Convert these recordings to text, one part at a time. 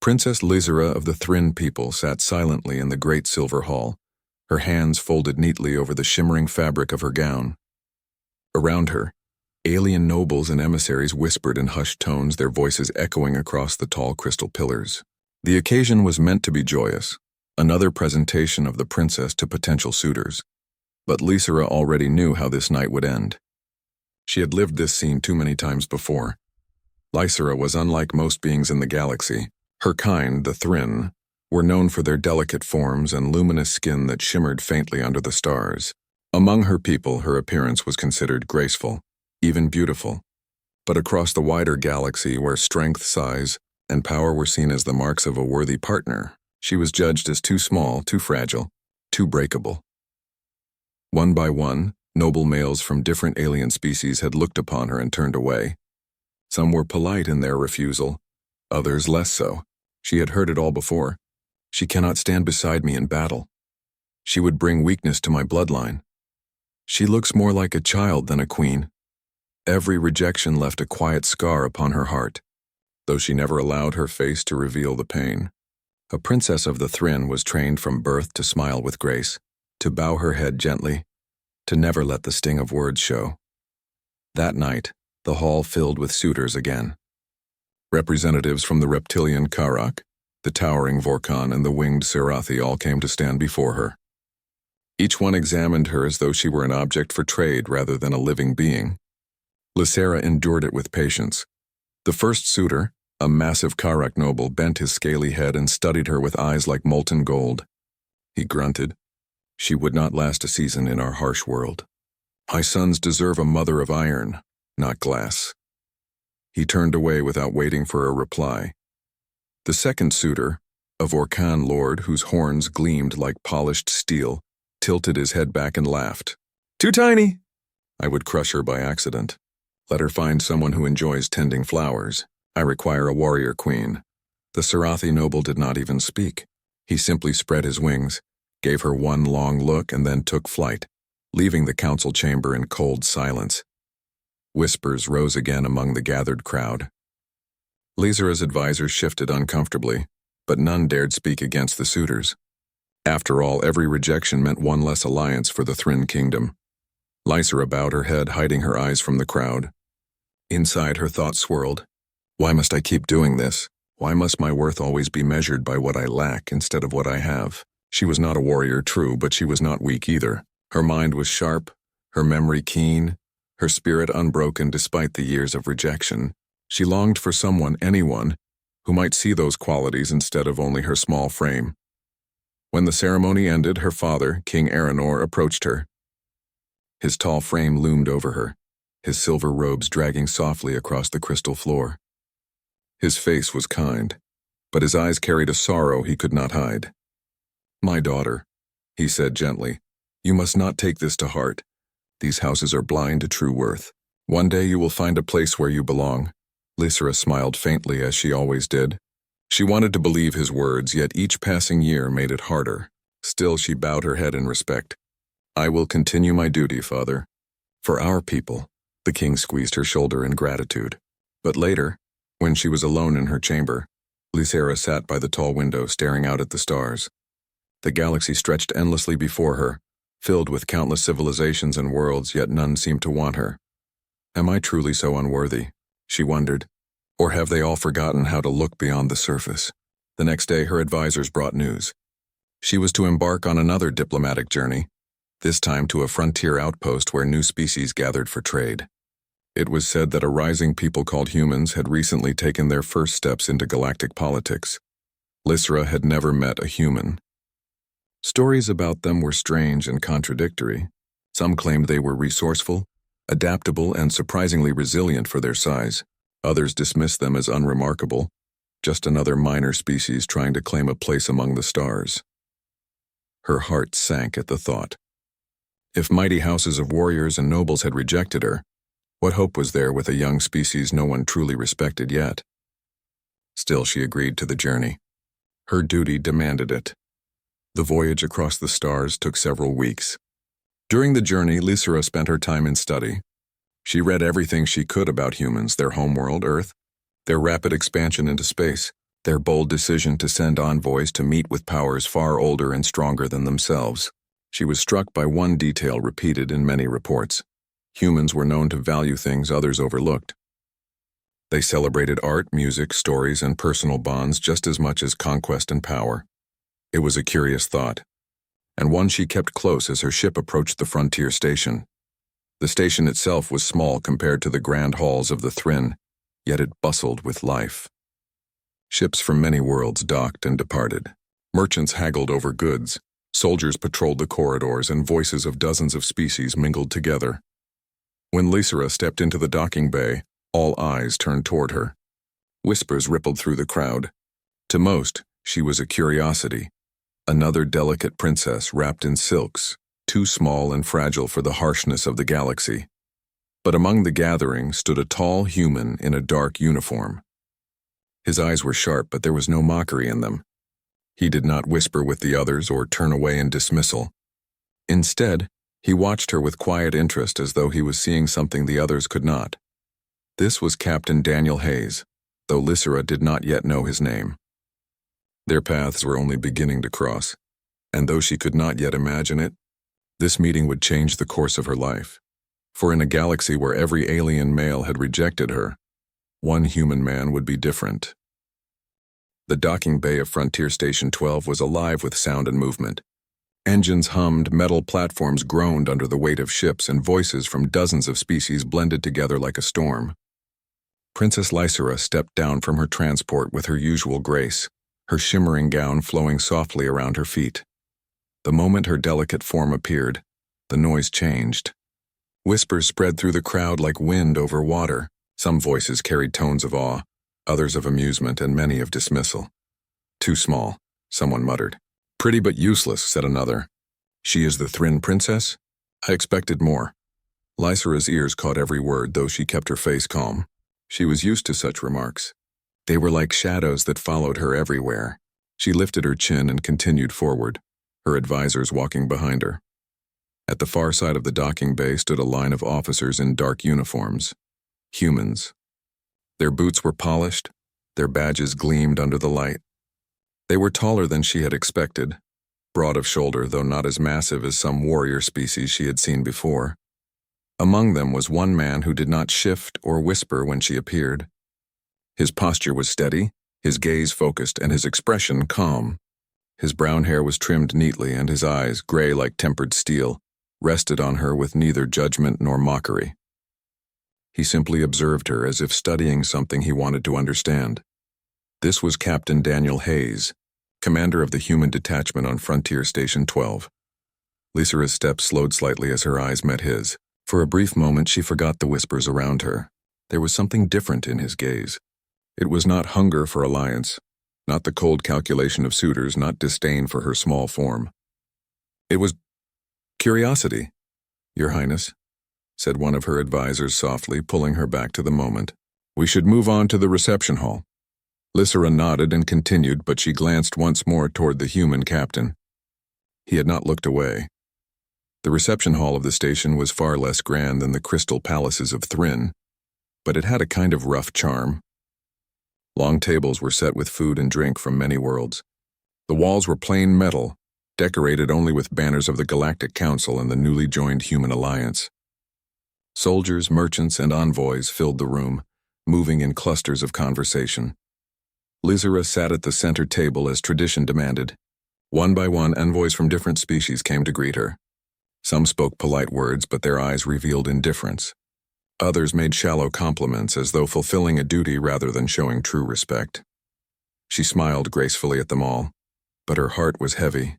Princess Lysera of the Thryn people sat silently in the great silver hall, her hands folded neatly over the shimmering fabric of her gown. Around her, alien nobles and emissaries whispered in hushed tones, their voices echoing across the tall crystal pillars. The occasion was meant to be joyous, another presentation of the princess to potential suitors. But Lysera already knew how this night would end. She had lived this scene too many times before. Lysera was unlike most beings in the galaxy. Her kind, the Thryn, were known for their delicate forms and luminous skin that shimmered faintly under the stars. Among her people, her appearance was considered graceful, even beautiful. But across the wider galaxy, where strength, size, and power were seen as the marks of a worthy partner, she was judged as too small, too fragile, too breakable. One by one, noble males from different alien species had looked upon her and turned away. Some were polite in their refusal, others less so. She had heard it all before. She cannot stand beside me in battle. She would bring weakness to my bloodline. She looks more like a child than a queen. Every rejection left a quiet scar upon her heart, though she never allowed her face to reveal the pain. A princess of the Thryn was trained from birth to smile with grace, to bow her head gently, to never let the sting of words show. That night, the hall filled with suitors again. Representatives from the reptilian Karak, the towering Vorkan, and the winged Serathi all came to stand before her. Each one examined her as though she were an object for trade rather than a living being. Lysera endured it with patience. The first suitor, a massive Karak noble, bent his scaly head and studied her with eyes like molten gold. He grunted. She would not last a season in our harsh world. My sons deserve a mother of iron, not glass. He turned away without waiting for a reply. The second suitor, a Vorkan lord whose horns gleamed like polished steel, tilted his head back and laughed. Too tiny! I would crush her by accident. Let her find someone who enjoys tending flowers. I require a warrior queen. The Serathi noble did not even speak. He simply spread his wings, gave her one long look, and then took flight, leaving the council chamber in cold silence. Whispers rose again among the gathered crowd. Lysera's advisors shifted uncomfortably, but none dared speak against the suitors. After all, every rejection meant one less alliance for the Thryn kingdom. Lysera bowed her head, hiding her eyes from the crowd. Inside, her thoughts swirled. Why must I keep doing this? Why must my worth always be measured by what I lack instead of what I have? She was not a warrior, true, but she was not weak either. Her mind was sharp, her memory keen, her spirit unbroken despite the years of rejection. She longed for someone, anyone, who might see those qualities instead of only her small frame. When the ceremony ended, her father, King Aranor, approached her. His tall frame loomed over her, his silver robes dragging softly across the crystal floor. His face was kind, but his eyes carried a sorrow he could not hide. My daughter, he said gently, you must not take this to heart. These houses are blind to true worth. One day you will find a place where you belong. Lysera smiled faintly, as she always did. She wanted to believe his words, yet each passing year made it harder. Still, she bowed her head in respect. I will continue my duty, father. For our people. The king squeezed her shoulder in gratitude. But later, when she was alone in her chamber, Lysera sat by the tall window staring out at the stars. The galaxy stretched endlessly before her, filled with countless civilizations and worlds, yet none seemed to want her. Am I truly so unworthy? She wondered. Or have they all forgotten how to look beyond the surface? The next day, her advisors brought news. She was to embark on another diplomatic journey, this time to a frontier outpost where new species gathered for trade. It was said that a rising people called humans had recently taken their first steps into galactic politics. Lysera had never met a human. Stories about them were strange and contradictory. Some claimed they were resourceful, adaptable, and surprisingly resilient for their size. Others dismissed them as unremarkable, just another minor species trying to claim a place among the stars. Her heart sank at the thought. If mighty houses of warriors and nobles had rejected her, what hope was there with a young species no one truly respected yet? Still, she agreed to the journey. Her duty demanded it. The voyage across the stars took several weeks. During the journey, Lysera spent her time in study. She read everything she could about humans, their homeworld, Earth, their rapid expansion into space, their bold decision to send envoys to meet with powers far older and stronger than themselves. She was struck by one detail repeated in many reports. Humans were known to value things others overlooked. They celebrated art, music, stories, and personal bonds just as much as conquest and power. It was a curious thought, and one she kept close as her ship approached the frontier station. The station itself was small compared to the grand halls of the Thrinn, yet it bustled with life. Ships from many worlds docked and departed. Merchants haggled over goods, soldiers patrolled the corridors, and voices of dozens of species mingled together. When Lysera stepped into the docking bay, all eyes turned toward her. Whispers rippled through the crowd. To most, she was a curiosity, another delicate princess wrapped in silks, too small and fragile for the harshness of the galaxy. But among the gathering stood a tall human in a dark uniform. His eyes were sharp, but there was no mockery in them. He did not whisper with the others or turn away in dismissal. Instead, he watched her with quiet interest as though he was seeing something the others could not. This was Captain Daniel Hayes, though Lysera did not yet know his name. Their paths were only beginning to cross, and though she could not yet imagine it, this meeting would change the course of her life. For in a galaxy where every alien male had rejected her, one human man would be different. The docking bay of Frontier Station 12 was alive with sound and movement. Engines hummed, metal platforms groaned under the weight of ships, and voices from dozens of species blended together like a storm. Princess Lysera stepped down from her transport with her usual grace, her shimmering gown flowing softly around her feet. The moment her delicate form appeared, the noise changed. Whispers spread through the crowd like wind over water. Some voices carried tones of awe, others of amusement, and many of dismissal. "Too small," someone muttered. "Pretty but useless," said another. "She is the Thrinn princess? I expected more." Lysera's ears caught every word, though she kept her face calm. She was used to such remarks. They were like shadows that followed her everywhere. She lifted her chin and continued forward, her advisors walking behind her. At the far side of the docking bay stood a line of officers in dark uniforms. Humans. Their boots were polished, their badges gleamed under the light. They were taller than she had expected, broad of shoulder, though not as massive as some warrior species she had seen before. Among them was one man who did not shift or whisper when she appeared. His posture was steady, his gaze focused, and his expression calm. His brown hair was trimmed neatly, and his eyes, gray like tempered steel, rested on her with neither judgment nor mockery. He simply observed her as if studying something he wanted to understand. This was Captain Daniel Hayes, commander of the human detachment on Frontier Station 12. Lysera's steps slowed slightly as her eyes met his. For a brief moment she forgot the whispers around her. There was something different in his gaze. It was not hunger for alliance, not the cold calculation of suitors, not disdain for her small form. It was curiosity, Your Highness, said one of her advisors softly, pulling her back to the moment. We should move on to the reception hall. Lysera nodded and continued, but she glanced once more toward the human captain. He had not looked away. The reception hall of the station was far less grand than the crystal palaces of Thrinn, but it had a kind of rough charm. Long tables were set with food and drink from many worlds. The walls were plain metal, decorated only with banners of the Galactic Council and the newly joined Human Alliance. Soldiers, merchants, and envoys filled the room, moving in clusters of conversation. Lysera sat at the center table as tradition demanded. One by one, envoys from different species came to greet her. Some spoke polite words, but their eyes revealed indifference. Others made shallow compliments as though fulfilling a duty rather than showing true respect. She smiled gracefully at them all, but her heart was heavy.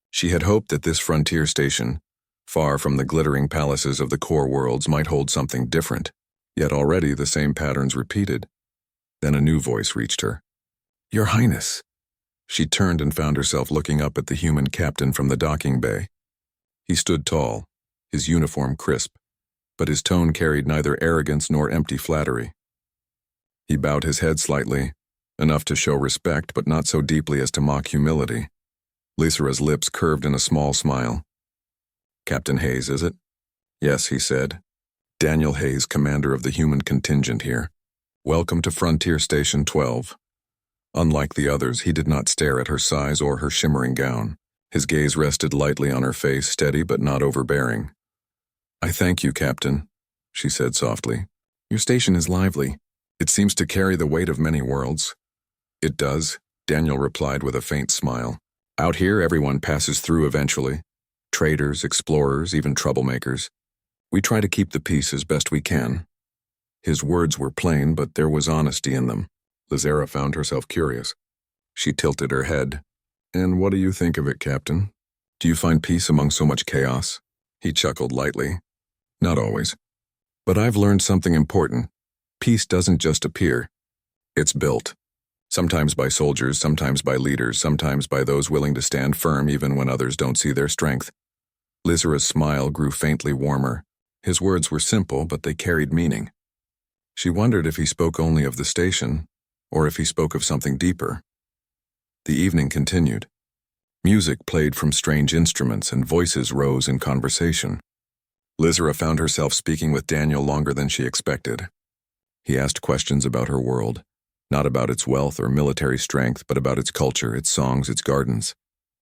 She had hoped that this frontier station, far from the glittering palaces of the core worlds, might hold something different, yet already the same patterns repeated. Then a new voice reached her. Your Highness. She turned and found herself looking up at the human captain from the docking bay. He stood tall, his uniform crisp, but his tone carried neither arrogance nor empty flattery. He bowed his head slightly, enough to show respect, but not so deeply as to mock humility. Lysera's lips curved in a small smile. Captain Hayes, is it? Yes, he said. Daniel Hayes, commander of the human contingent here. Welcome to Frontier Station 12. Unlike the others, he did not stare at her size or her shimmering gown. His gaze rested lightly on her face, steady but not overbearing. "I thank you, Captain," she said softly. "Your station is lively. It seems to carry the weight of many worlds." "It does," Daniel replied with a faint smile. "Out here, everyone passes through eventually. Traders, explorers, even troublemakers. We try to keep the peace as best we can." His words were plain, but there was honesty in them. Lizera found herself curious. She tilted her head. "And what do you think of it, Captain? Do you find peace among so much chaos?" He chuckled lightly. "Not always. But I've learned something important. Peace doesn't just appear. It's built. Sometimes by soldiers, sometimes by leaders, sometimes by those willing to stand firm even when others don't see their strength." Lizera's smile grew faintly warmer. His words were simple, but they carried meaning. She wondered if he spoke only of the station, or if he spoke of something deeper. The evening continued. Music played from strange instruments and voices rose in conversation. Lizera found herself speaking with Daniel longer than she expected. He asked questions about her world, not about its wealth or military strength, but about its culture, its songs, its gardens.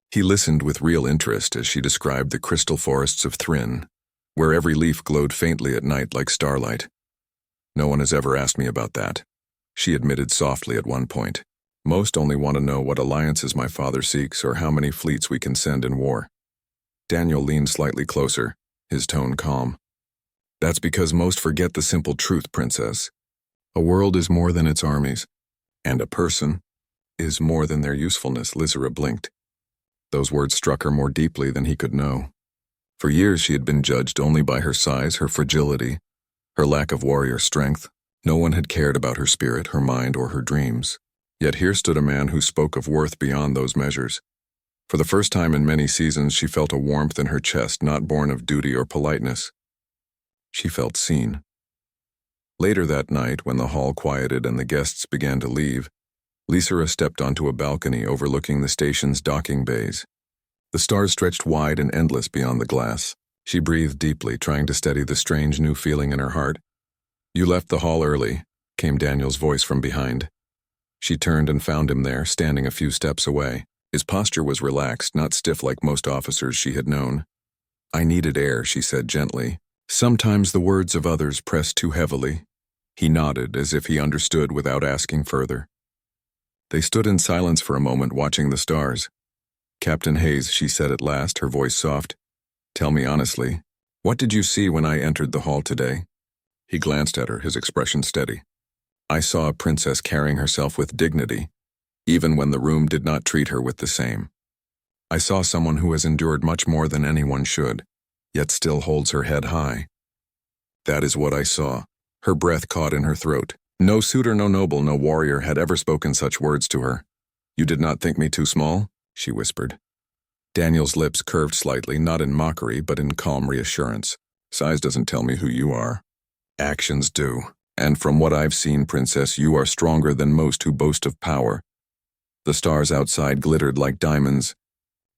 He listened with real interest as she described the crystal forests of Thryn, where every leaf glowed faintly at night like starlight. "No one has ever asked me about that," she admitted softly at one point. "Most only want to know what alliances my father seeks or how many fleets we can send in war." Daniel leaned slightly closer, his tone calm. "That's because most forget the simple truth, Princess. A world is more than its armies, and a person is more than their usefulness." Lizera blinked. Those words struck her more deeply than he could know. For years she had been judged only by her size, her fragility, her lack of warrior strength. No one had cared about her spirit, her mind, or her dreams. Yet here stood a man who spoke of worth beyond those measures. For the first time in many seasons, she felt a warmth in her chest not born of duty or politeness. She felt seen. Later that night, when the hall quieted and the guests began to leave, Lizera stepped onto a balcony overlooking the station's docking bays. The stars stretched wide and endless beyond the glass. She breathed deeply, trying to steady the strange new feeling in her heart. "You left the hall early," came Daniel's voice from behind. She turned and found him there, standing a few steps away. His posture was relaxed, not stiff like most officers she had known. "I needed air," she said gently. "Sometimes the words of others press too heavily." He nodded, as if he understood without asking further. They stood in silence for a moment, watching the stars. "Captain Hayes," she said at last, her voice soft, "tell me honestly, what did you see when I entered the hall today?" He glanced at her, his expression steady. "I saw a princess carrying herself with dignity, even when the room did not treat her with the same. I saw someone who has endured much more than anyone should, yet still holds her head high. That is what I saw." Her breath caught in her throat. No suitor, no noble, no warrior had ever spoken such words to her. "You did not think me too small?" she whispered. Daniel's lips curved slightly, not in mockery, but in calm reassurance. "Size doesn't tell me who you are. Actions do. And from what I've seen, Princess, you are stronger than most who boast of power." The stars outside glittered like diamonds,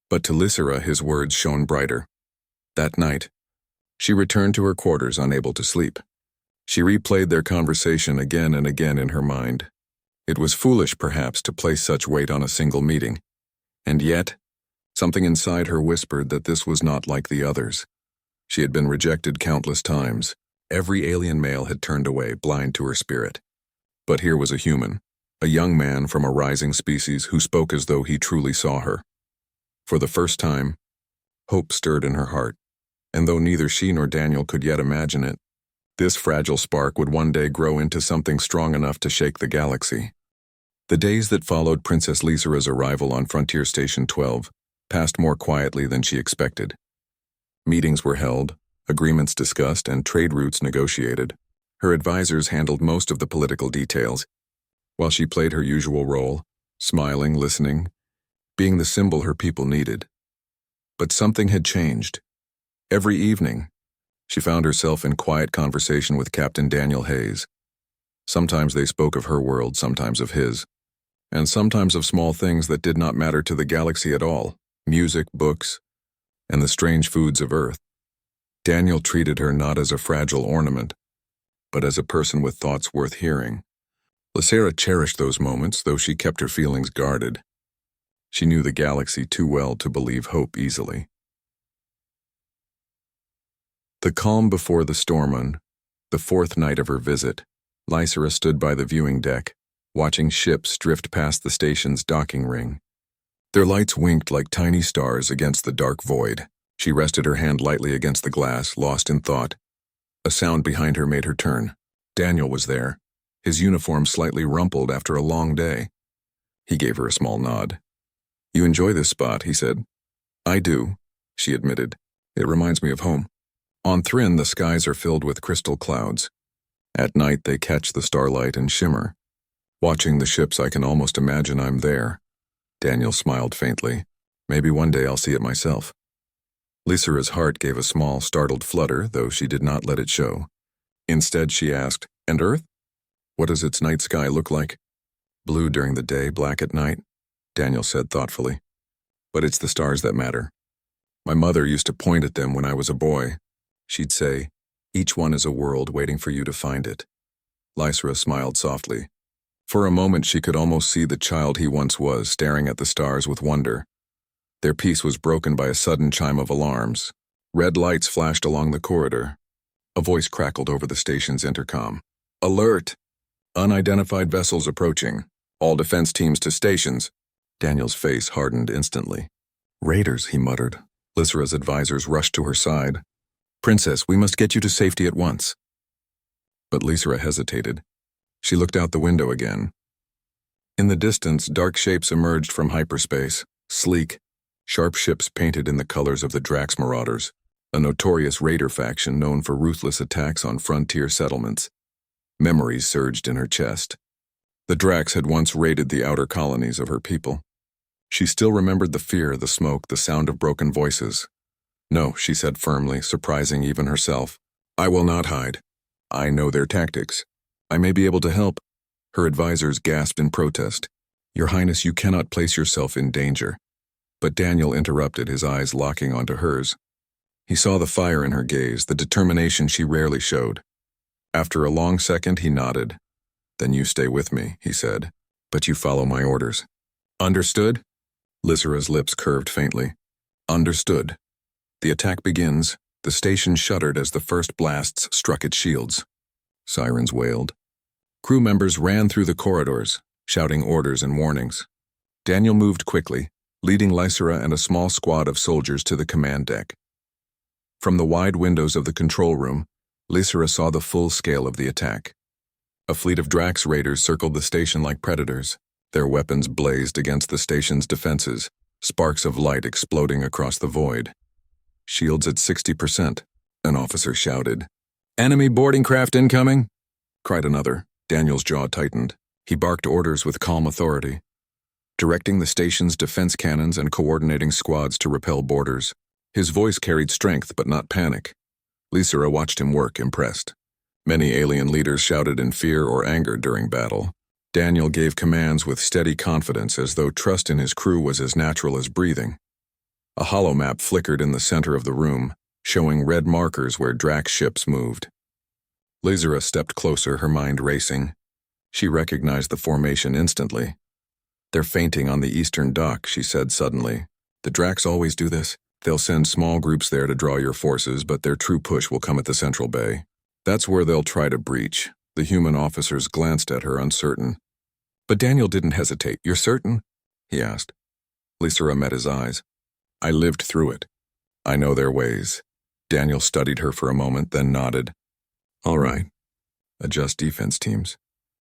but to Lizera his words shone brighter. That night, she returned to her quarters, unable to sleep. She replayed their conversation again and again in her mind. It was foolish, perhaps, to place such weight on a single meeting. And yet, something inside her whispered that this was not like the others. She had been rejected countless times. Every alien male had turned away, blind to her spirit. But here was a human, a young man from a rising species who spoke as though he truly saw her. For the first time, hope stirred in her heart, and though neither she nor Daniel could yet imagine it, this fragile spark would one day grow into something strong enough to shake the galaxy. The days that followed Princess Lizera's arrival on Frontier Station 12 passed more quietly than she expected. Meetings were held, agreements discussed, and trade routes negotiated. Her advisors handled most of the political details, while she played her usual role, smiling, listening, being the symbol her people needed. But something had changed. Every evening, she found herself in quiet conversation with Captain Daniel Hayes. Sometimes they spoke of her world, sometimes of his, and sometimes of small things that did not matter to the galaxy at all: music, books, and the strange foods of Earth. Daniel treated her not as a fragile ornament, but as a person with thoughts worth hearing. Lysera cherished those moments, though she kept her feelings guarded. She knew the galaxy too well to believe hope easily. The calm before the storm on the fourth night of her visit, Lysera stood by the viewing deck, watching ships drift past the station's docking ring. Their lights winked like tiny stars against the dark void. She rested her hand lightly against the glass, lost in thought. A sound behind her made her turn. Daniel was there, his uniform slightly rumpled after a long day. He gave her a small nod. "You enjoy this spot," he said. "I do," she admitted. "It reminds me of home." On Thryn, the skies are filled with crystal clouds. At night, they catch the starlight and shimmer. Watching the ships, I can almost imagine I'm there. Daniel smiled faintly. "Maybe one day I'll see it myself." Lysera's heart gave a small, startled flutter, though she did not let it show. Instead, she asked, "And Earth? What does its night sky look like?" "Blue during the day, black at night," Daniel said thoughtfully. "But it's the stars that matter. My mother used to point at them when I was a boy. She'd say, 'Each one is a world waiting for you to find it.'" Lysera smiled softly. For a moment, she could almost see the child he once was staring at the stars with wonder. Their peace was broken by a sudden chime of alarms. Red lights flashed along the corridor. A voice crackled over the station's intercom. "Alert! Unidentified vessels approaching. All defense teams to stations." Daniel's face hardened instantly. "Raiders," he muttered. Lysera's advisors rushed to her side. "Princess, we must get you to safety at once." But Lysera hesitated. She looked out the window again. In the distance, dark shapes emerged from hyperspace, sleek, sharp ships painted in the colors of the Drax Marauders, a notorious raider faction known for ruthless attacks on frontier settlements. Memories surged in her chest. The Drax had once raided the outer colonies of her people. She still remembered the fear, the smoke, the sound of broken voices. "No," she said firmly, surprising even herself. "I will not hide. I know their tactics. I may be able to help." Her advisors gasped in protest. "Your Highness, you cannot place yourself in danger." But Daniel interrupted, his eyes locking onto hers. He saw the fire in her gaze, the determination she rarely showed. After a long second, he nodded. "Then you stay with me," he said, "but you follow my orders." "Understood?" Lysera's lips curved faintly. "Understood." The attack begins. The station shuddered as the first blasts struck its shields. Sirens wailed. Crew members ran through the corridors, shouting orders and warnings. Daniel moved quickly, leading Lysera and a small squad of soldiers to the command deck. From the wide windows of the control room, Lysera saw the full scale of the attack. A fleet of Drax raiders circled the station like predators. Their weapons blazed against the station's defenses, sparks of light exploding across the void. "Shields at 60%, an officer shouted. "Enemy boarding craft incoming!" cried another. Daniel's jaw tightened. He barked orders with calm authority, directing the station's defense cannons and coordinating squads to repel boarders. His voice carried strength but not panic. Lysera watched him work, impressed. Many alien leaders shouted in fear or anger during battle. Daniel gave commands with steady confidence, as though trust in his crew was as natural as breathing. A holomap flickered in the center of the room, showing red markers where Drax ships moved. Lysera stepped closer, her mind racing. She recognized the formation instantly. "They're feinting on the eastern dock," she said suddenly. "The Drax always do this. They'll send small groups there to draw your forces, but their true push will come at the central bay. That's where they'll try to breach." The human officers glanced at her, uncertain. But Daniel didn't hesitate. "You're certain?" he asked. Lysera met his eyes. "I lived through it. I know their ways." Daniel studied her for a moment, then nodded. "All right. Adjust defense teams.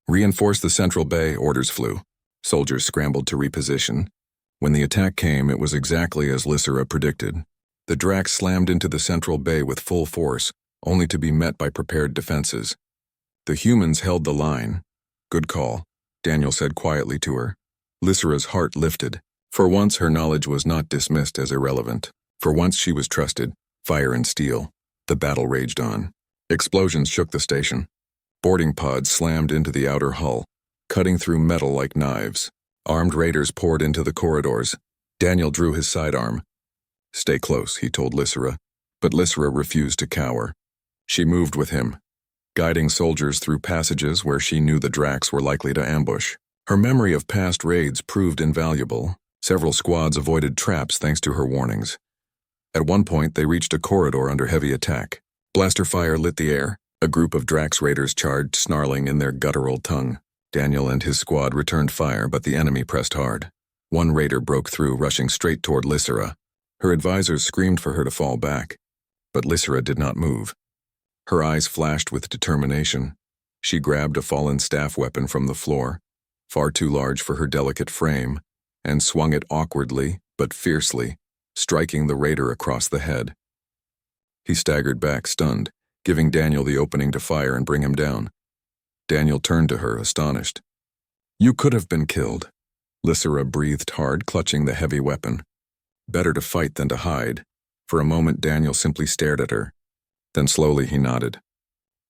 Reinforce the central bay," orders flew. Soldiers scrambled to reposition. When the attack came, it was exactly as Lysera predicted. The Drax slammed into the central bay with full force, only to be met by prepared defenses. The humans held the line. "Good call," Daniel said quietly to her. Lysera's heart lifted. For once, her knowledge was not dismissed as irrelevant. For once, she was trusted. Fire and steel. The battle raged on. Explosions shook the station. Boarding pods slammed into the outer hull, cutting through metal like knives. Armed raiders poured into the corridors. Daniel drew his sidearm. "Stay close," he told Lysera, but Lysera refused to cower. She moved with him. guiding soldiers through passages where she knew the Dracs were likely to ambush. Her memory of past raids proved invaluable. Several squads avoided traps thanks to her warnings. At one point, they reached a corridor under heavy attack. Blaster fire lit the air. A group of Drax raiders charged, snarling in their guttural tongue. Daniel and his squad returned fire, but the enemy pressed hard. One raider broke through, rushing straight toward Lysera. Her advisors screamed for her to fall back, but Lysera did not move. Her eyes flashed with determination. She grabbed a fallen staff weapon from the floor, far too large for her delicate frame, and swung it awkwardly but fiercely, striking the raider across the head. He staggered back, stunned, giving Daniel the opening to fire and bring him down. Daniel turned to her, astonished. "You could have been killed." Lysera breathed hard, clutching the heavy weapon. Better to fight than to hide. For a moment, Daniel simply stared at her. Then slowly he nodded.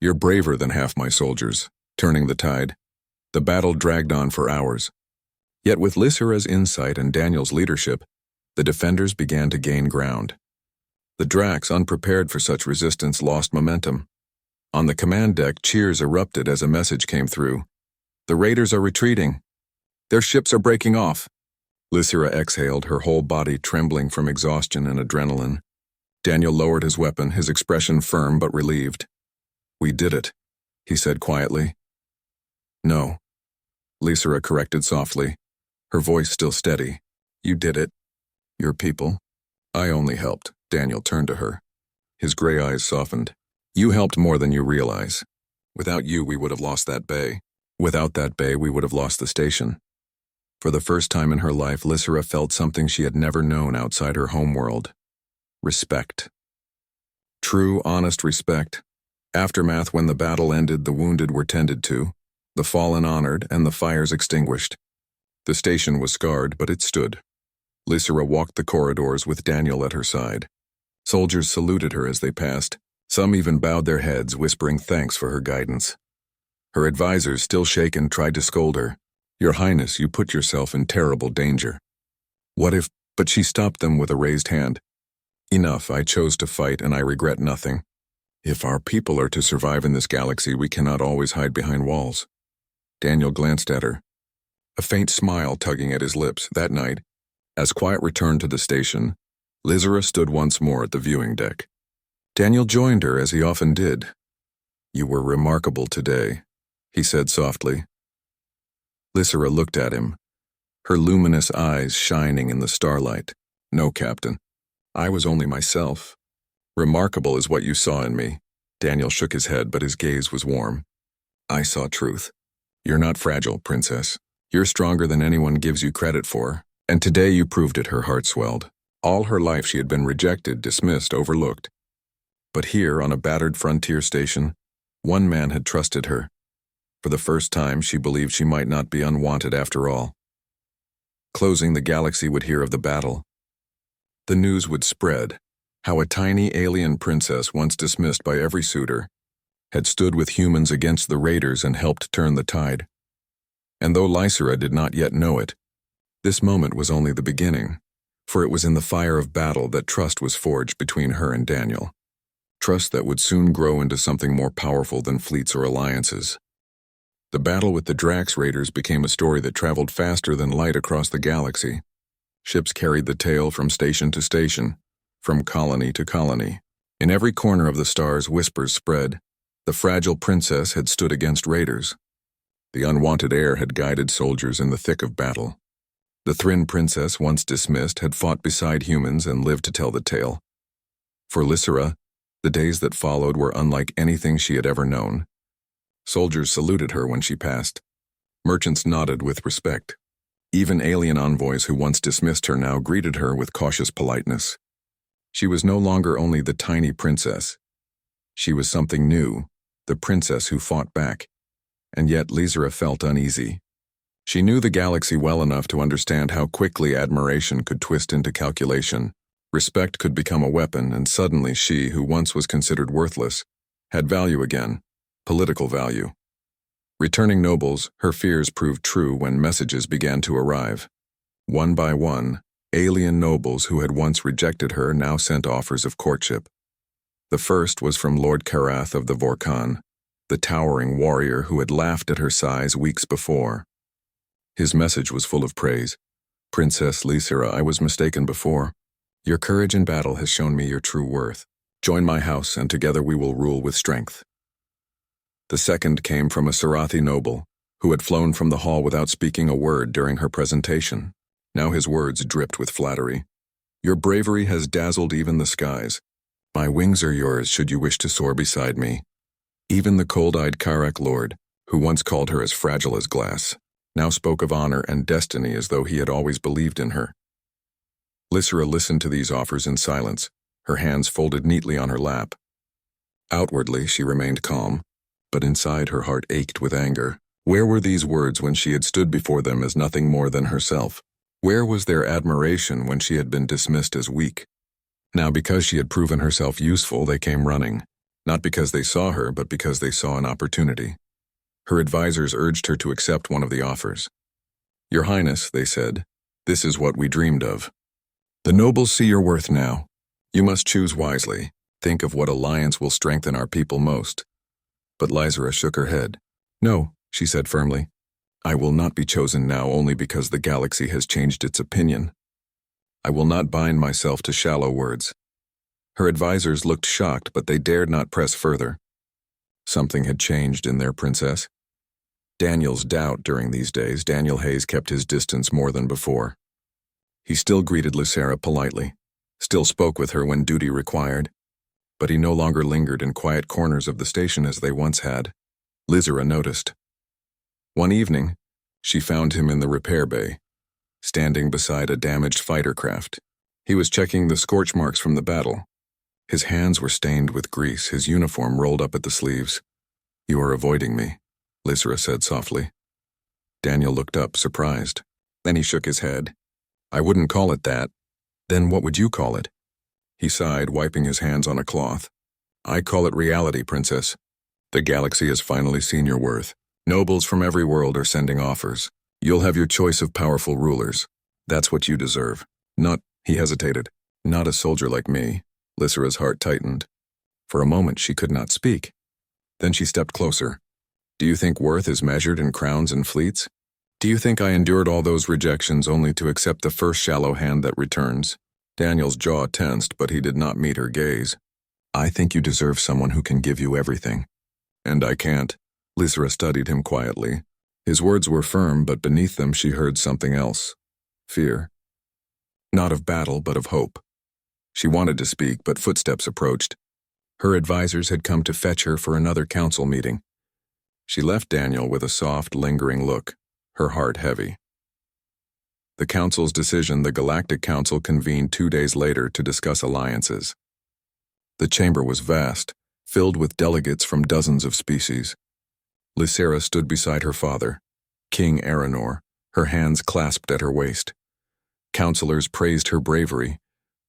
"You're braver than half my soldiers," turning the tide. The battle dragged on for hours. Yet with Lysera's insight and Daniel's leadership, the defenders began to gain ground. The Dracs, unprepared for such resistance, lost momentum. On the command deck, cheers erupted as a message came through. "The raiders are retreating. Their ships are breaking off." Lysera exhaled, her whole body trembling from exhaustion and adrenaline. Daniel lowered his weapon, his expression firm but relieved. "We did it," he said quietly. "No," Lysera corrected softly, her voice still steady. "You did it. Your people. I only helped." Daniel turned to her. His gray eyes softened. "You helped more than you realize. Without you, we would have lost that bay. Without that bay, we would have lost the station." For the first time in her life, Lysera felt something she had never known outside her homeworld. Respect. True, honest respect. Aftermath: when the battle ended, the wounded were tended to, the fallen honored, and the fires extinguished. The station was scarred, but it stood. Lysera walked the corridors with Daniel at her side. Soldiers saluted her as they passed. Some even bowed their heads, whispering thanks for her guidance. Her advisors, still shaken, tried to scold her. "Your Highness, you put yourself in terrible danger." "What if—" But she stopped them with a raised hand. "Enough, I chose to fight and I regret nothing. If our people are to survive in this galaxy, we cannot always hide behind walls." Daniel glanced at her, a faint smile tugging at his lips. That night, as quiet returned to the station, Lysera stood once more at the viewing deck. Daniel joined her, as he often did. "You were remarkable today," he said softly. Lysera looked at him, her luminous eyes shining in the starlight. "No, Captain. I was only myself. Remarkable is what you saw in me." Daniel shook his head, but his gaze was warm. "I saw truth. You're not fragile, Princess. You're stronger than anyone gives you credit for, and today you proved it." Her heart swelled. All her life she had been rejected, dismissed, overlooked. But here, on a battered frontier station, one man had trusted her. For the first time, she believed she might not be unwanted after all. Closing, the galaxy would hear of the battle. The news would spread, how a tiny alien princess, once dismissed by every suitor, had stood with humans against the raiders and helped turn the tide. And though Lysera did not yet know it, this moment was only the beginning, for it was in the fire of battle that trust was forged between her and Daniel. Trust that would soon grow into something more powerful than fleets or alliances. The battle with the Drax raiders became a story that traveled faster than light across the galaxy. Ships carried the tale from station to station, from colony to colony. In every corner of the stars, whispers spread. The fragile princess had stood against raiders. The unwanted heir had guided soldiers in the thick of battle. The Thryn princess, once dismissed, had fought beside humans and lived to tell the tale. For Lysera, the days that followed were unlike anything she had ever known. Soldiers saluted her when she passed. Merchants nodded with respect. Even alien envoys who once dismissed her now greeted her with cautious politeness. She was no longer only the tiny princess. She was something new, the princess who fought back. And yet Lysera felt uneasy. She knew the galaxy well enough to understand how quickly admiration could twist into calculation. Respect could become a weapon, and suddenly she, who once was considered worthless, had value again, political value. Returning nobles, her fears proved true when messages began to arrive. One by one, alien nobles who had once rejected her now sent offers of courtship. The first was from Lord Karath of the Vorkan, the towering warrior who had laughed at her size weeks before. His message was full of praise. "Princess Lysira, I was mistaken before. Your courage in battle has shown me your true worth. Join my house, and together we will rule with strength." The second came from a Sarathi noble, who had flown from the hall without speaking a word during her presentation. Now his words dripped with flattery. "Your bravery has dazzled even the skies. My wings are yours should you wish to soar beside me." Even the cold-eyed Karak lord, who once called her as fragile as glass, now spoke of honor and destiny as though he had always believed in her. Lysira listened to these offers in silence, her hands folded neatly on her lap. Outwardly, she remained calm, but inside her heart ached with anger. Where were these words when she had stood before them as nothing more than herself? Where was their admiration when she had been dismissed as weak? Now, because she had proven herself useful, they came running, not because they saw her, but because they saw an opportunity. Her advisors urged her to accept one of the offers. "Your Highness," they said, "this is what we dreamed of. The nobles see your worth now. You must choose wisely. Think of what alliance will strengthen our people most." But Lysira shook her head. "No," she said firmly. "I will not be chosen now only because the galaxy has changed its opinion. I will not bind myself to shallow words." Her advisors looked shocked, but they dared not press further. Something had changed in their princess. Daniel's doubt during these days. Daniel Hayes kept his distance more than before. He still greeted Lysira politely, still spoke with her when duty required, but he no longer lingered in quiet corners of the station as they once had. Lysira noticed. One evening, she found him in the repair bay, standing beside a damaged fighter craft. He was checking the scorch marks from the battle. His hands were stained with grease, his uniform rolled up at the sleeves. "You are avoiding me," Lysira said softly. Daniel looked up, surprised. Then he shook his head. "I wouldn't call it that." "Then what would you call it?" He sighed, wiping his hands on a cloth. "I call it reality, Princess. The galaxy has finally seen your worth. Nobles from every world are sending offers. You'll have your choice of powerful rulers. That's what you deserve. Not," he hesitated, "not a soldier like me." Lysira's heart tightened. For a moment she could not speak. Then she stepped closer. "Do you think worth is measured in crowns and fleets? Do you think I endured all those rejections only to accept the first shallow hand that returns?" Daniel's jaw tensed, but he did not meet her gaze. "I think you deserve someone who can give you everything." "And I can't." Lysira studied him quietly. His words were firm, but beneath them she heard something else. Fear. Not of battle, but of hope. She wanted to speak, but footsteps approached. Her advisors had come to fetch her for another council meeting. She left Daniel with a soft, lingering look, her heart heavy. The council's decision. The Galactic Council convened 2 days later to discuss alliances. The chamber was vast, filled with delegates from dozens of species. Lysira stood beside her father, King Aranor, her hands clasped at her waist. Councilors praised her bravery,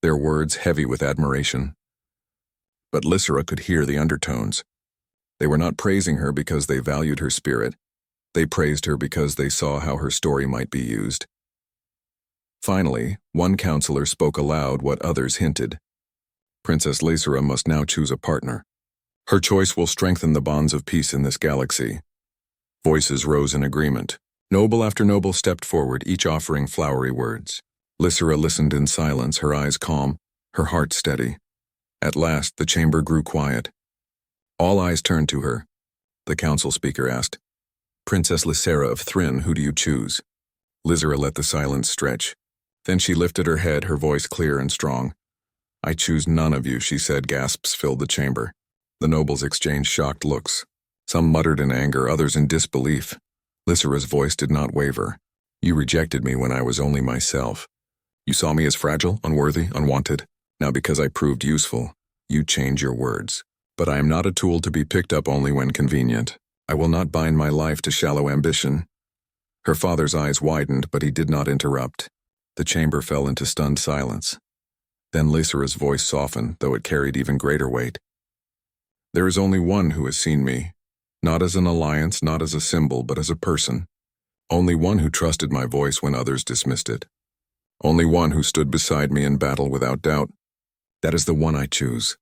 their words heavy with admiration. But Lysira could hear the undertones. They were not praising her because they valued her spirit. They praised her because they saw how her story might be used. Finally, one counselor spoke aloud what others hinted. Princess Lysira must now choose a partner. Her choice will strengthen the bonds of peace in this galaxy. Voices rose in agreement. Noble after noble stepped forward, each offering flowery words. Lysira listened in silence, her eyes calm, her heart steady. At last, the chamber grew quiet. All eyes turned to her. The council speaker asked, "Princess Lysira of Thryn, who do you choose?" Lysira let the silence stretch. Then she lifted her head, her voice clear and strong. "I choose none of you," she said. Gasps filled the chamber. The nobles exchanged shocked looks. Some muttered in anger, others in disbelief. Lysira's voice did not waver. "You rejected me when I was only myself. You saw me as fragile, unworthy, unwanted. Now because I proved useful, you change your words. But I am not a tool to be picked up only when convenient. I will not bind my life to shallow ambition." Her father's eyes widened, but he did not interrupt. The chamber fell into stunned silence. Then Lysira's voice softened, though it carried even greater weight. "There is only one who has seen me, not as an alliance, not as a symbol, but as a person. Only one who trusted my voice when others dismissed it. Only one who stood beside me in battle without doubt. That is the one I choose."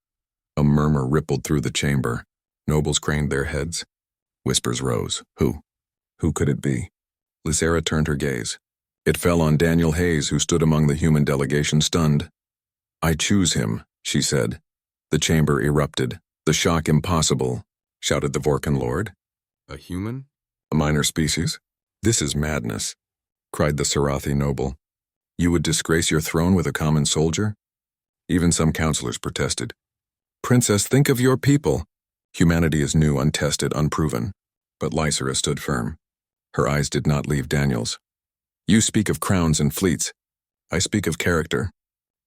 A murmur rippled through the chamber. Nobles craned their heads. Whispers rose. Who? Who could it be? Lysera turned her gaze. It fell on Daniel Hayes, who stood among the human delegation, stunned. I choose him, she said. The chamber erupted. The shock impossible, shouted the Vorkan lord. A human? A minor species? This is madness, cried the Sarathi noble. You would disgrace your throne with a common soldier? Even some counselors protested. Princess, think of your people. Humanity is new, untested, unproven. But Lysera stood firm. Her eyes did not leave Daniel's. You speak of crowns and fleets. I speak of character.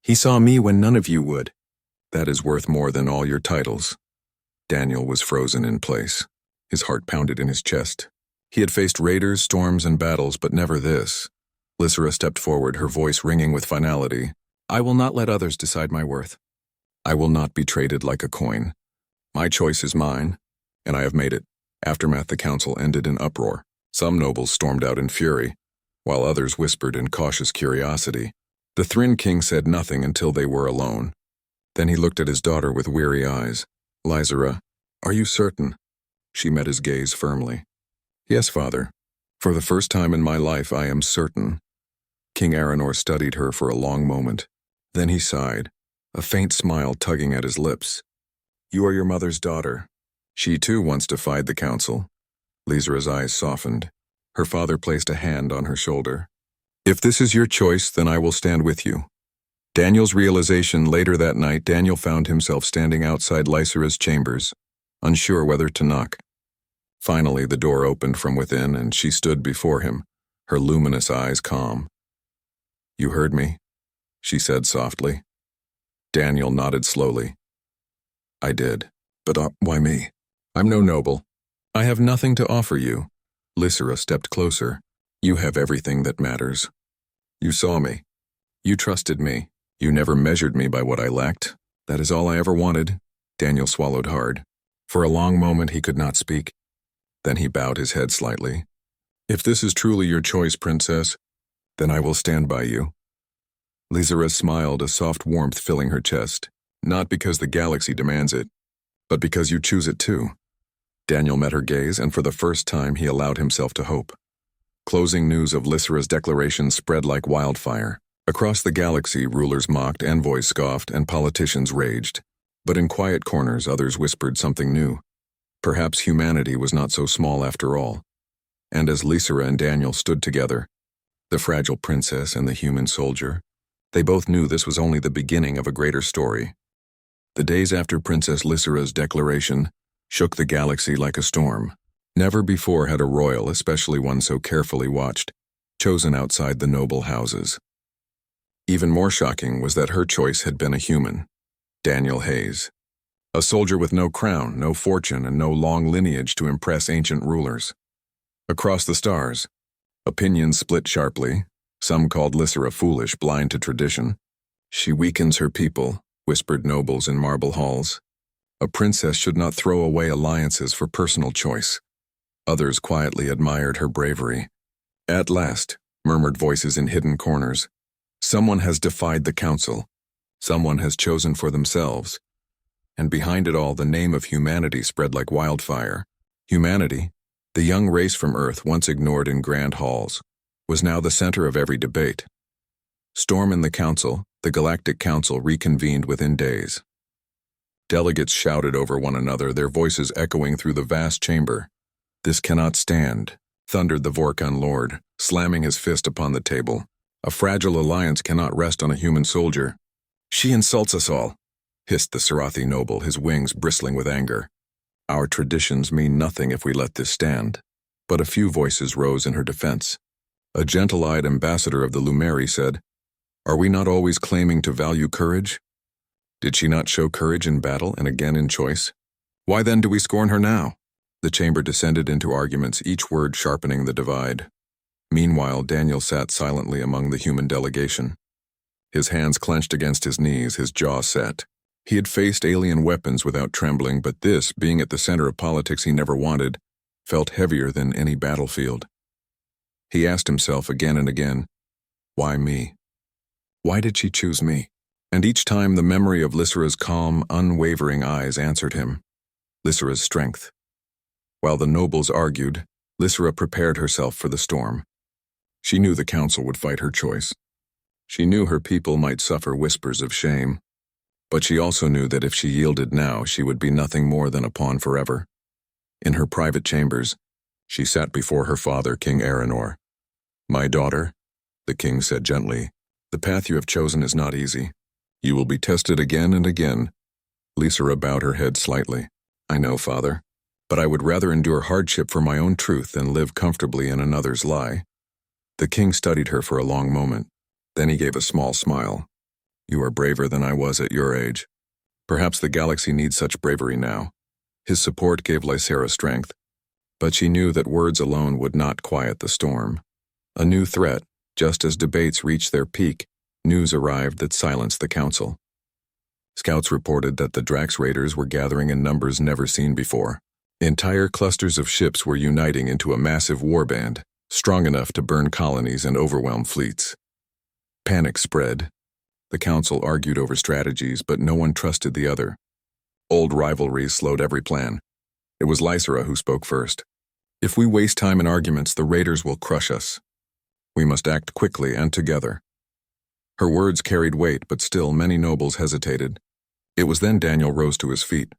He saw me when none of you would. That is worth more than all your titles. Daniel was frozen in place. His heart pounded in his chest. He had faced raiders, storms, and battles, but never this. Lysera stepped forward, her voice ringing with finality. I will not let others decide my worth. I will not be traded like a coin. My choice is mine, and I have made it. Aftermath, the council ended in uproar. Some nobles stormed out in fury, while others whispered in cautious curiosity. The Thryn king said nothing until they were alone. Then he looked at his daughter with weary eyes. Lysera, are you certain? She met his gaze firmly. Yes, father. For the first time in my life, I am certain. King Aranor studied her for a long moment. Then he sighed, a faint smile tugging at his lips. You are your mother's daughter. She too once defied the council. Lysera's eyes softened. Her father placed a hand on her shoulder. If this is your choice, then I will stand with you. Daniel's realization later that night, Daniel found himself standing outside Lysera's chambers, unsure whether to knock. Finally, the door opened from within, and she stood before him, her luminous eyes calm. You heard me, she said softly. Daniel nodded slowly. I did, but why me? I'm no noble. I have nothing to offer you. Lysera stepped closer. You have everything that matters. You saw me. You trusted me. You never measured me by what I lacked. That is all I ever wanted. Daniel swallowed hard. For a long moment he could not speak. Then he bowed his head slightly. If this is truly your choice, princess, then I will stand by you. Lysera smiled, a soft warmth filling her chest. Not because the galaxy demands it, but because you choose it too. Daniel met her gaze, and for the first time he allowed himself to hope. Closing news of Lysera's declaration spread like wildfire. Across the galaxy, rulers mocked, envoys scoffed, and politicians raged. But in quiet corners, others whispered something new. Perhaps humanity was not so small after all. And as Lysera and Daniel stood together, the fragile princess and the human soldier, they both knew this was only the beginning of a greater story. The days after Princess Lysera's declaration shook the galaxy like a storm. Never before had a royal, especially one so carefully watched, chosen outside the noble houses. Even more shocking was that her choice had been a human, Daniel Hayes. A soldier with no crown, no fortune, and no long lineage to impress ancient rulers. Across the stars, opinions split sharply. Some called Lysera foolish, blind to tradition. She weakens her people, whispered nobles in marble halls. A princess should not throw away alliances for personal choice. Others quietly admired her bravery. At last, murmured voices in hidden corners, someone has defied the council. Someone has chosen for themselves. And behind it all, the name of humanity spread like wildfire. Humanity, the young race from Earth once ignored in grand halls, was now the center of every debate. Storm in the council, the Galactic Council reconvened within days. Delegates shouted over one another, their voices echoing through the vast chamber. This cannot stand, thundered the Vorkan lord, slamming his fist upon the table. A fragile alliance cannot rest on a human soldier. She insults us all, hissed the Sarathi noble, his wings bristling with anger. Our traditions mean nothing if we let this stand. But a few voices rose in her defense. A gentle-eyed ambassador of the Lumeri said, Are we not always claiming to value courage? Did she not show courage in battle and again in choice? Why then do we scorn her now? The chamber descended into arguments, each word sharpening the divide. Meanwhile, Daniel sat silently among the human delegation. His hands clenched against his knees, his jaw set. He had faced alien weapons without trembling, but this, being at the center of politics he never wanted, felt heavier than any battlefield. He asked himself again and again, why me? Why did she choose me? And each time the memory of Lysera's calm, unwavering eyes answered him. Lysera's strength. While the nobles argued, Lysera prepared herself for the storm. She knew the council would fight her choice. She knew her people might suffer whispers of shame, but she also knew that if she yielded now, she would be nothing more than a pawn forever. In her private chambers, she sat before her father, King Aranor. "My daughter," the king said gently, "the path you have chosen is not easy. You will be tested again and again." Lysera bowed her head slightly. "I know, father, but I would rather endure hardship for my own truth than live comfortably in another's lie." The king studied her for a long moment. Then he gave a small smile. "You are braver than I was at your age. Perhaps the galaxy needs such bravery now." His support gave Lysera strength, but she knew that words alone would not quiet the storm. A new threat, just as debates reached their peak, news arrived that silenced the council. Scouts reported that the Drax raiders were gathering in numbers never seen before. Entire clusters of ships were uniting into a massive warband, strong enough to burn colonies and overwhelm fleets. Panic spread. The council argued over strategies, but no one trusted the other. Old rivalries slowed every plan. It was Lysera who spoke first. "If we waste time in arguments, the raiders will crush us. We must act quickly and together." Her words carried weight, but still many nobles hesitated. It was then Daniel rose to his feet.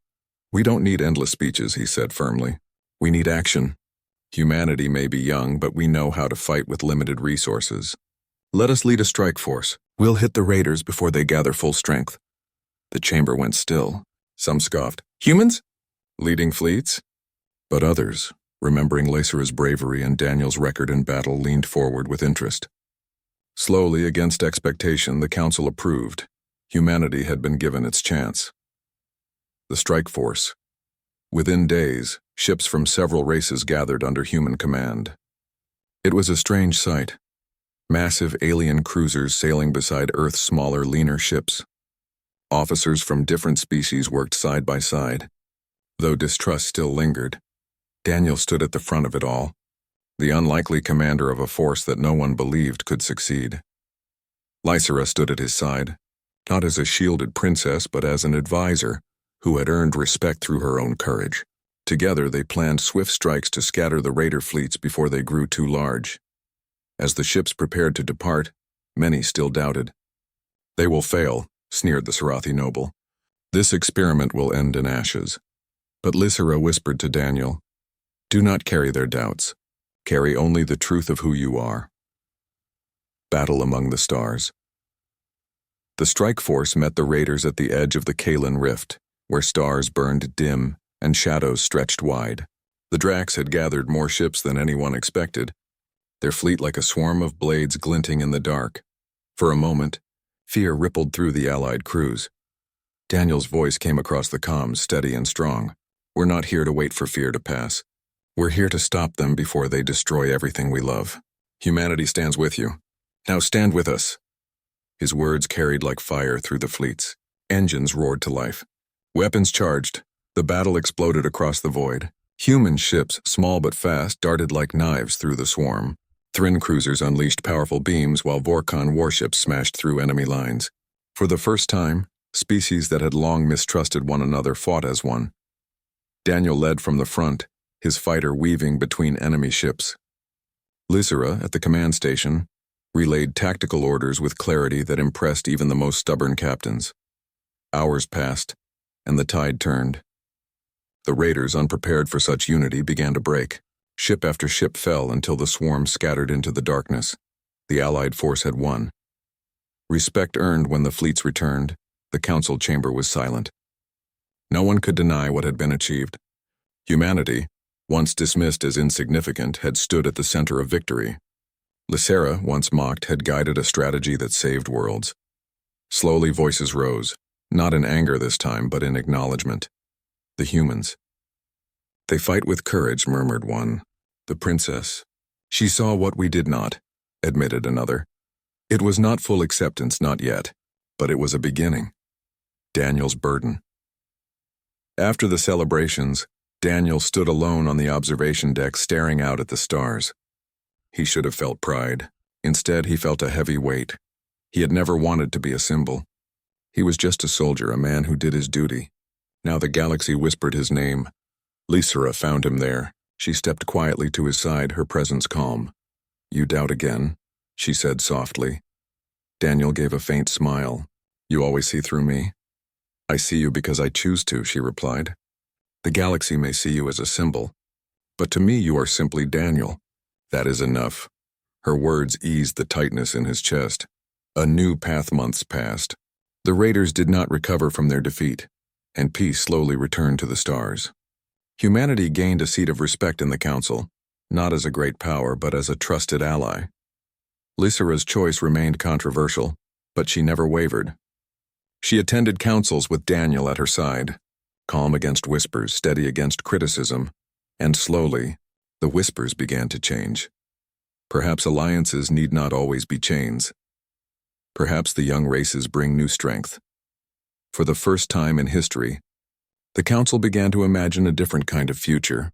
"We don't need endless speeches," he said firmly. "We need action. Humanity may be young, but we know how to fight with limited resources. Let us lead a strike force. We'll hit the raiders before they gather full strength." The chamber went still. Some scoffed. "Humans? Leading fleets?" But others, remembering Lysera's bravery and Daniel's record in battle, leaned forward with interest. Slowly, against expectation, the council approved. Humanity had been given its chance. The strike force. Within days, ships from several races gathered under human command. It was a strange sight. Massive alien cruisers sailing beside Earth's smaller, leaner ships. Officers from different species worked side by side. Though distrust still lingered, Daniel stood at the front of it all, the unlikely commander of a force that no one believed could succeed. Lysera stood at his side, not as a shielded princess, but as an advisor who had earned respect through her own courage. Together they planned swift strikes to scatter the raider fleets before they grew too large. As the ships prepared to depart, many still doubted. "They will fail," sneered the Sarathi noble. "This experiment will end in ashes." But Lysera whispered to Daniel, "Do not carry their doubts. Carry only the truth of who you are." Battle among the stars. The strike force met the raiders at the edge of the Kaelin Rift, where stars burned dim and shadows stretched wide. The Drax had gathered more ships than anyone expected, their fleet like a swarm of blades glinting in the dark. For a moment, fear rippled through the allied crews. Daniel's voice came across the comms, steady and strong. "We're not here to wait for fear to pass. We're here to stop them before they destroy everything we love. Humanity stands with you. Now stand with us." His words carried like fire through the fleets. Engines roared to life. Weapons charged. The battle exploded across the void. Human ships, small but fast, darted like knives through the swarm. Thryn cruisers unleashed powerful beams while Vorkon warships smashed through enemy lines. For the first time, species that had long mistrusted one another fought as one. Daniel led from the front, his fighter weaving between enemy ships. Lysera, at the command station, relayed tactical orders with clarity that impressed even the most stubborn captains. Hours passed, and the tide turned. The raiders, unprepared for such unity, began to break. Ship after ship fell until the swarm scattered into the darkness. The Allied force had won. Respect earned when the fleets returned, the council chamber was silent. No one could deny what had been achieved. Humanity, once dismissed as insignificant, had stood at the center of victory. Lysera, once mocked, had guided a strategy that saved worlds. Slowly voices rose, not in anger this time, but in acknowledgement. The humans. "They fight with courage," murmured one. "The princess. She saw what we did not," admitted another. It was not full acceptance, not yet, but it was a beginning. Daniel's burden. After the celebrations, Daniel stood alone on the observation deck staring out at the stars. He should have felt pride. Instead, he felt a heavy weight. He had never wanted to be a symbol. He was just a soldier, a man who did his duty. Now the galaxy whispered his name. Lysera found him there. She stepped quietly to his side, her presence calm. "You doubt again?" she said softly. Daniel gave a faint smile. "You always see through me?" "I see you because I choose to," she replied. "The galaxy may see you as a symbol, but to me you are simply Daniel. That is enough." Her words eased the tightness in his chest. A new months passed. The raiders did not recover from their defeat, and peace slowly returned to the stars. Humanity gained a seat of respect in the council, not as a great power, but as a trusted ally. Lysera's choice remained controversial, but she never wavered. She attended councils with Daniel at her side, calm against whispers, steady against criticism, and slowly, the whispers began to change. Perhaps alliances need not always be chains. Perhaps the young races bring new strength. For the first time in history, the council began to imagine a different kind of future,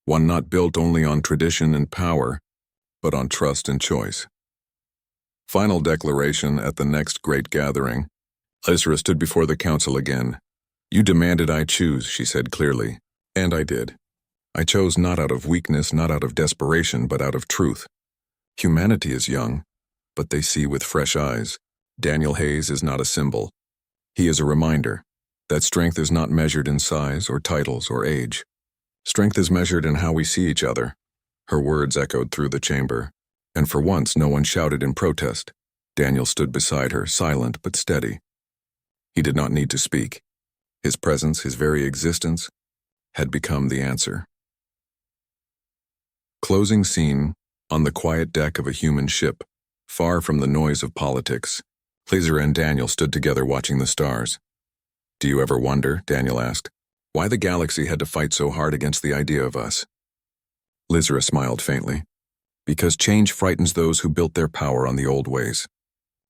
one not built only on tradition and power, but on trust and choice. Final declaration at the next great gathering. Lysera stood before the council again. "You demanded I choose," she said clearly, "and I did. I chose not out of weakness, not out of desperation, but out of truth. Humanity is young, but they see with fresh eyes. Daniel Hayes is not a symbol. He is a reminder that strength is not measured in size or titles or age. Strength is measured in how we see each other." Her words echoed through the chamber, and for once no one shouted in protest. Daniel stood beside her, silent but steady. He did not need to speak. His presence, his very existence, had become the answer. Closing scene, on the quiet deck of a human ship, far from the noise of politics. Lysera and Daniel stood together watching the stars. "Do you ever wonder," Daniel asked, "why the galaxy had to fight so hard against the idea of us?" Lysera smiled faintly. "Because change frightens those who built their power on the old ways.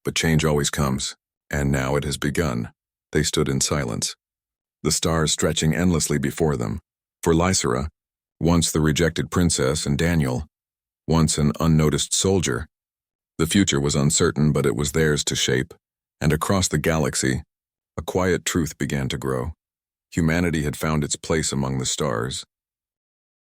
But change always comes, and now it has begun." They stood in silence, the stars stretching endlessly before them. For Lysera, once the rejected princess, and Daniel, once an unnoticed soldier, the future was uncertain, but it was theirs to shape, and across the galaxy, a quiet truth began to grow. Humanity had found its place among the stars,